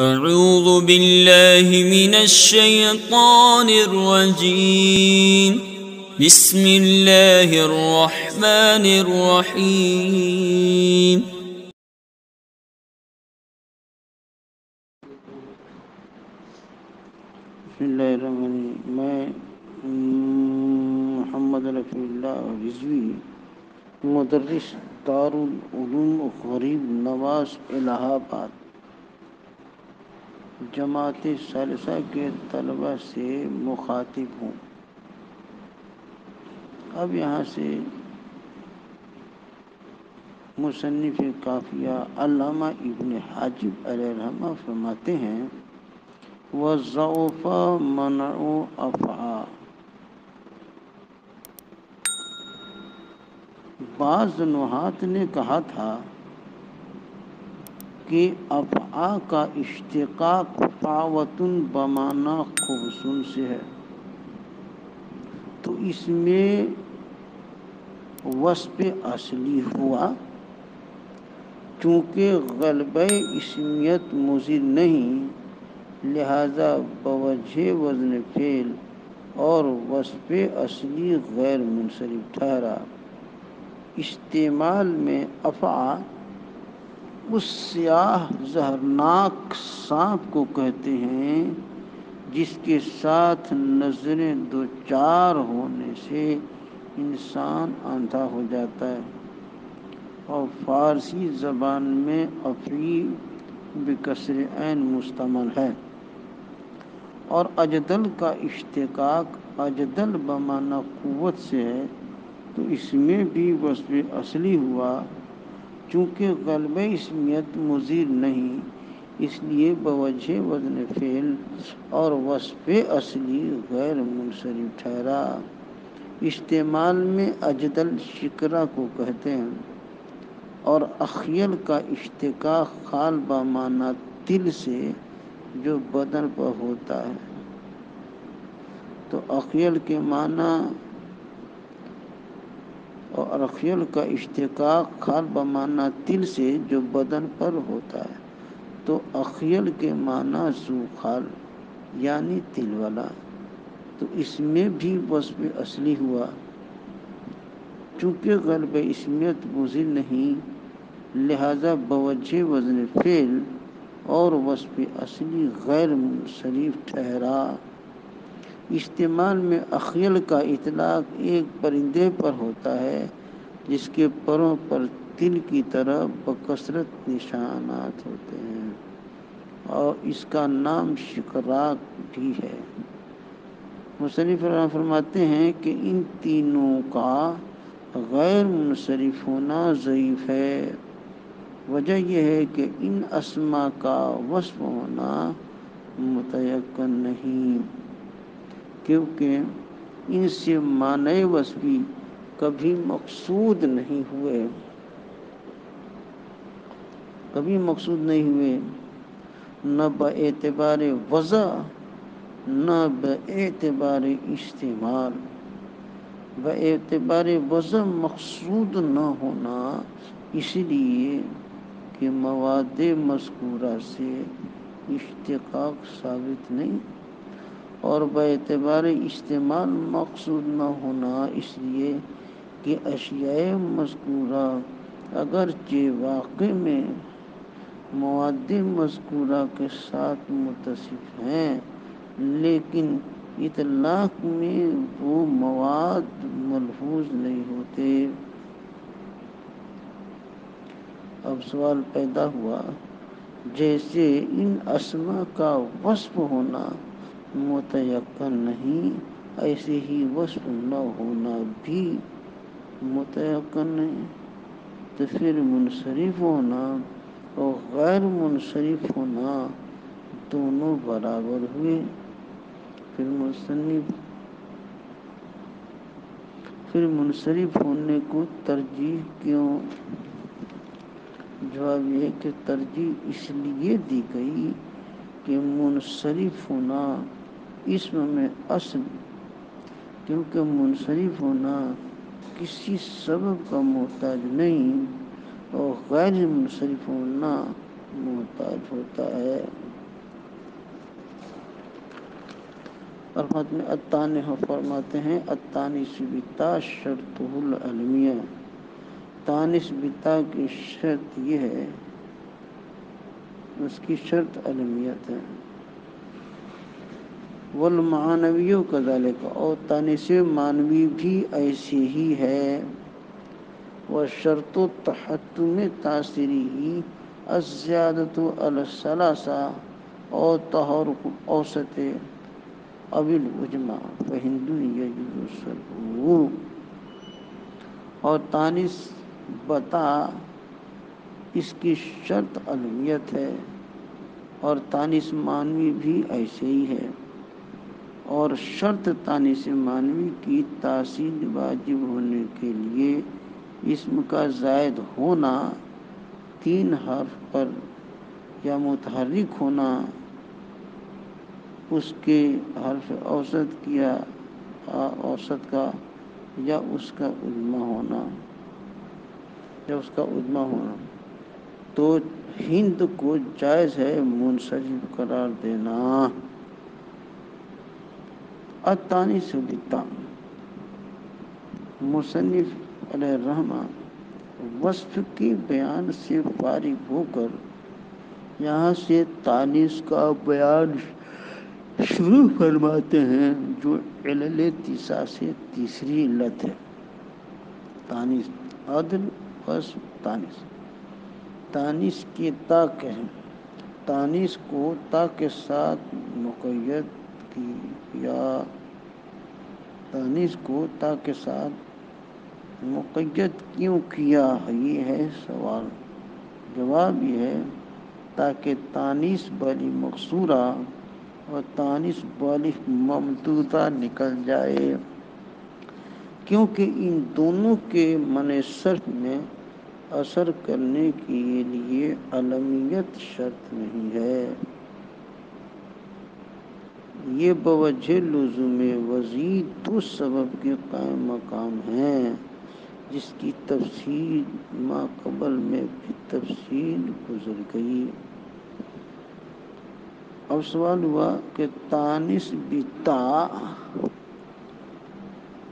اعوذ باللہ من الشیطان الرجیم بسم اللہ الرحمن الرحیم بسم اللہ الرحمن الرحیم۔ میں محمد رفیع اللہ رضوی، مدرس دارالعلوم غریب نواز الہ آباد، جماعت ثالثہ کے طلبہ سے مخاطب ہوں۔ اب یہاں سے مصنف قافیہ علامہ ابن حاجب علیہ الرحمہ فرماتے ہیں وَضَعُفَ مَنْعُ أَفْعَى۔ بعض نحات نے کہا تھا کہ افعا کا اشتقاق فعوتن بمعنی خبثن سے ہے، تو اس میں وصف اصلی ہوا، چونکہ غلبہ اسمیت مضر نہیں، لہذا بوجہ وزن فعل اور وصف اصلی غیر منصرف ٹھہرا۔ استعمال میں افعا اس سیاہ زہرناک سانپ کو کہتے ہیں جس کے ساتھ نظریں دوچار ہونے سے انسان اندھا ہو جاتا ہے، اور فارسی زبان میں افعی بکسر عین مستعمل ہے، اور اجدل کا اشتقاق اجدل بمعنی قوت سے ہے، تو اس میں بھی وصف اصلی ہوا، چونکہ غلبہ اسمیت مضر نہیں، اس لیے بوجہ وزن فعل اور وصف اصلی غیر منصرف ٹھہرا۔ استعمال میں اجدل شکرہ کو کہتے ہیں، اور اخیل کا اشتقاق خال بمعنی تل سے جو بدن پر ہوتا ہے، تو اخیل کے معنی اور اخیل کا اشتقاق خال بمعنی تل سے جو بدن پر ہوتا ہے، تو اخیل کے معنی ذو خال یعنی تل والا، تو اس میں بھی وصف اصلی ہوا، چونکہ غلبہ اسمیت مضر نہیں، لہذا بوجہ وزن فعل اور وصف اصلی غیر منصرف ٹھہرا۔ استعمال میں اخیل کا اطلاق ایک پرندے پر ہوتا ہے جس کے پروں پر تل کی طرح بکثرت نشانات ہوتے ہیں، اور اس کا نام شکراک بھی ہے۔ مصنف فرماتے ہیں کہ ان تینوں کا غیر منصرف ہونا ضعیف ہے۔ وجہ یہ ہے کہ ان اسماء کا وصف ہونا متیقن نہیں، کیونکہ ان سے معنی وصفی کبھی مقصود نہیں ہوئے، نہ باعتبار وضع نہ باعتبار استعمال۔ باعتبار وضع مقصود نہ ہونا اس لیے کہ مواد مذکورہ سے اشتقاق ثابت نہیں، اور باعتبار استعمال مقصود نہ ہونا اس لیے کہ اشیاء مذکورہ اگرچہ واقع میں مواد مذکورہ کے ساتھ متصف ہیں، لیکن اطلاق میں وہ مواد ملحوظ نہیں ہوتے۔ اب سوال پیدا ہوا، جیسے ان اسماء کا وصف ہونا متیقن نہیں، ایسے ہی وصف نہ ہونا بھی متیقن نہیں، تو پھر منصرف ہونا اور غیر منصرف ہونا دونوں برابر ہوئے۔ پھر منصرف ہونے کو ترجیح کیوں؟ جواب یہ کہ ترجیح اس لیے دی گئی کہ منصرف ہونا اسم میں اصل، کیونکہ منصرف ہونا کسی سبب کا محتاج نہیں، اور غیر منصرف ہونا محتاج ہوتا ہے۔ فرماتے ہیں فرماتے ہیں التانیث بتا شرطہ العلمیہ، تانیث بتا کی شرط یہ ہے، اس کی شرط علمیت ہے۔ والمعنوی کذالک، اور تانیث معنوی بھی ایسی ہی ہے۔ وشرط التحتم تاثیری الزیادۃ علی الثلاثہ، اور تحرک الاوسط اب العجمہ فہند یجوز صرفہ، اور تانیث بتا اس کی شرط علمیت ہے، اور تانیث معنوی بھی ایسے ہی ہے۔ اور شرط تانیث معنوی کی تاثیر واجب ہونے کے لیے اسم کا زائد ہونا، 3 حرف پر، یا متحرک ہونا اس کے حرف اوسط کا، یا اس کا عجمہ ہونا، تو ہند کو جائز ہے منصرف قرار دینا۔ التانیث بالتاء، مصنف علیہ الرحمہ وصف کے بیان سے فارغ ہو کر یہاں سے تانیث کا بیان شروع فرماتے ہیں، جو علل تسع سے تیسری علت ہے۔ تانیث، عدل، وصف، تانیث۔ تانیث کی تا کہیں، تانیث کو تا کے ساتھ مقید کیا، تانیث کو تا کے ساتھ مقید کیوں کیا، یہ ہے سوال۔ جواب یہ ہے تاکہ تانیث بالی مقصورہ اور تانیث بالی ممدودہ نکل جائے، کیونکہ ان دونوں کے منع صرف میں اثر کرنے کے لیے علمیت شرط نہیں ہے۔ یہ بوجہ لزوم وضعی 2 سبب کے قائم مقام ہیں، جس کی تفصیل ما قبل میں بھی تفصیل گزر گئی۔ اب سوال ہوا کہ تانیث بالتا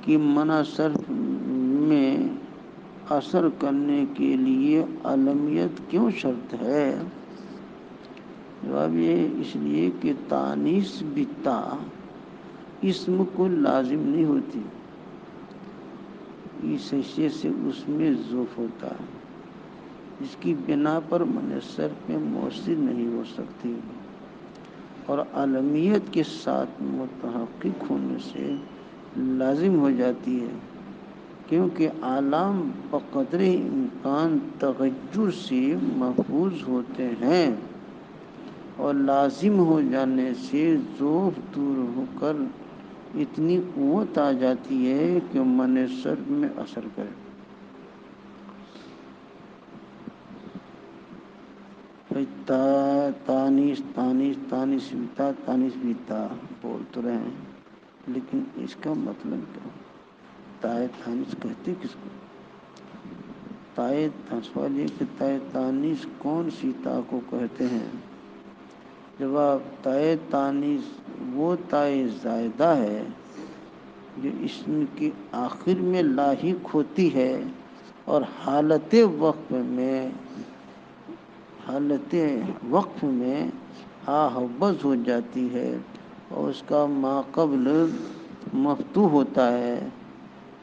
کی منع صرف میں اثر کرنے کے لیے علمیت کیوں شرط ہے؟ جواب یہ اس لیے کہ تانیث بالتا اسم کو لازم نہیں ہوتی، اس حیثیت سے اس میں ظرف ہوتا ہے، جس کی بنا پر منع صرف میں مؤثر نہیں ہو سکتی، اور علمیت کے ساتھ متحقق ہونے سے لازم ہو جاتی ہے، کیونکہ اعلام بقدر امکان تغیر سے محفوظ ہوتے ہیں، اور لازم ہو جانے سے ظرف دور ہو کر اتنی قوت آ جاتی ہے کہ منع صرف میں اثر کرے۔ تانیث بالتا بول تو رہے ہیں، لیکن اس کا مطلب کیا؟ تائے تانیث کہتے کس کو؟ سوال یہ کہ تائے تانیث کون سی تا کو کہتے ہیں؟ جواب، تائے تانیث وہ تائے زائدہ ہے جو اسم کے آخر میں لاحق ہوتی ہے، اور حالت وقف میں حبس ہو جاتی ہے، اور اس کا ما قبل مفتوح ہوتا ہے،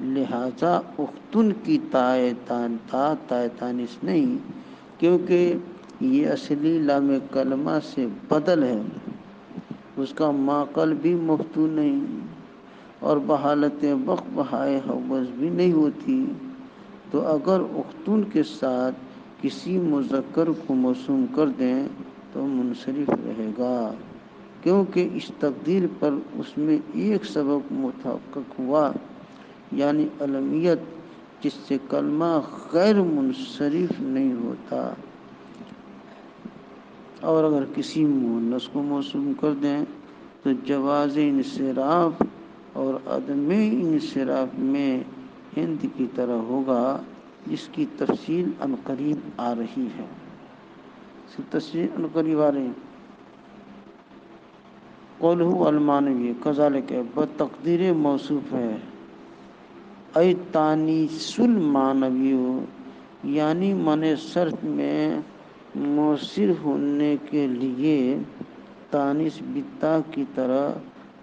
لہذا اختن کی تائے تانیث نہیں، کیونکہ یہ اصلی لام کلمہ سے بدل ہے، اس کا ما قبل بھی مفتوح نہیں، اور بحالت وقف ہائے حبس بھی نہیں ہوتی، تو اگر اختن کے ساتھ کسی مذکر کو موسوم کر دیں تو منصرف رہے گا، کیونکہ اس تقدیر پر اس میں ایک سبب متحقق ہوا، یعنی علمیت، جس سے کلمہ غیر منصرف نہیں ہوتا۔ اور اگر کسی مؤنث کو موسوم کر دیں تو جواز انصراف اور عدم انصراف میں ہند کی طرح ہوگا، جس کی تفصیل عنقریب آ رہی ہے۔ قوله المانوی کذالک بتقدیر موصوف ہے، ای تانیس المانوی یعنی من شرط میں مؤثر ہونے کے لیے تانیس بتا کی طرح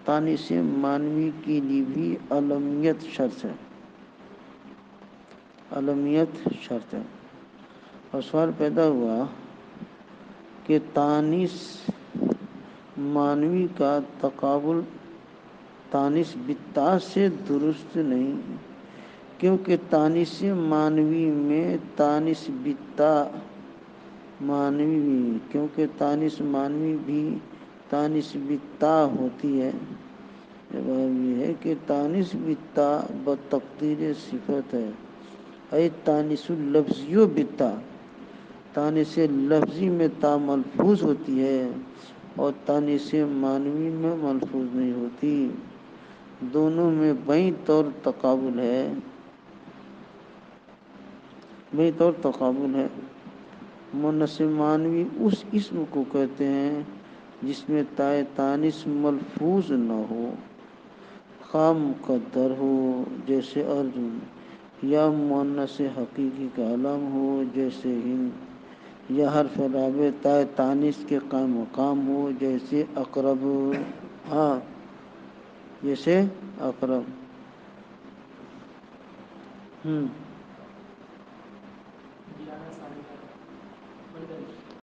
تانیس مانوی کے لیے بھی علمیت شرط ہے، علمیت شرط ہے۔ اور سوال پیدا ہوا کہ تانیس مانوی کا تقابل تانیس بتا سے درست نہیں، کیونکہ تانیس مانوی میں تانیس بتا مانوی بھی تانیس بتا ہوتی ہے۔ جواب یہ ہے کہ تانیس بتا بتقدیر صفت ہے، اے تانیس اللفظی بتا، تانیس لفظی میں تا ملفوظ ہوتی ہے اور تانیس مانوی میں ملفوظ نہیں ہوتی، دونوں میں بیں طور تقابل ہے، بیں طور تقابل ہے۔ مؤنث مانوی اس اسم کو کہتے ہیں جس میں تائے تانیس ملفوظ نہ ہو، خواہ مقدر ہو جیسے ارجن، یا مؤنث حقیقی کا علم ہو جیسے ہند، یا حرف رابع تائے تانیس کے قائم مقام ہو جیسے اقرب، جیسے اقرب۔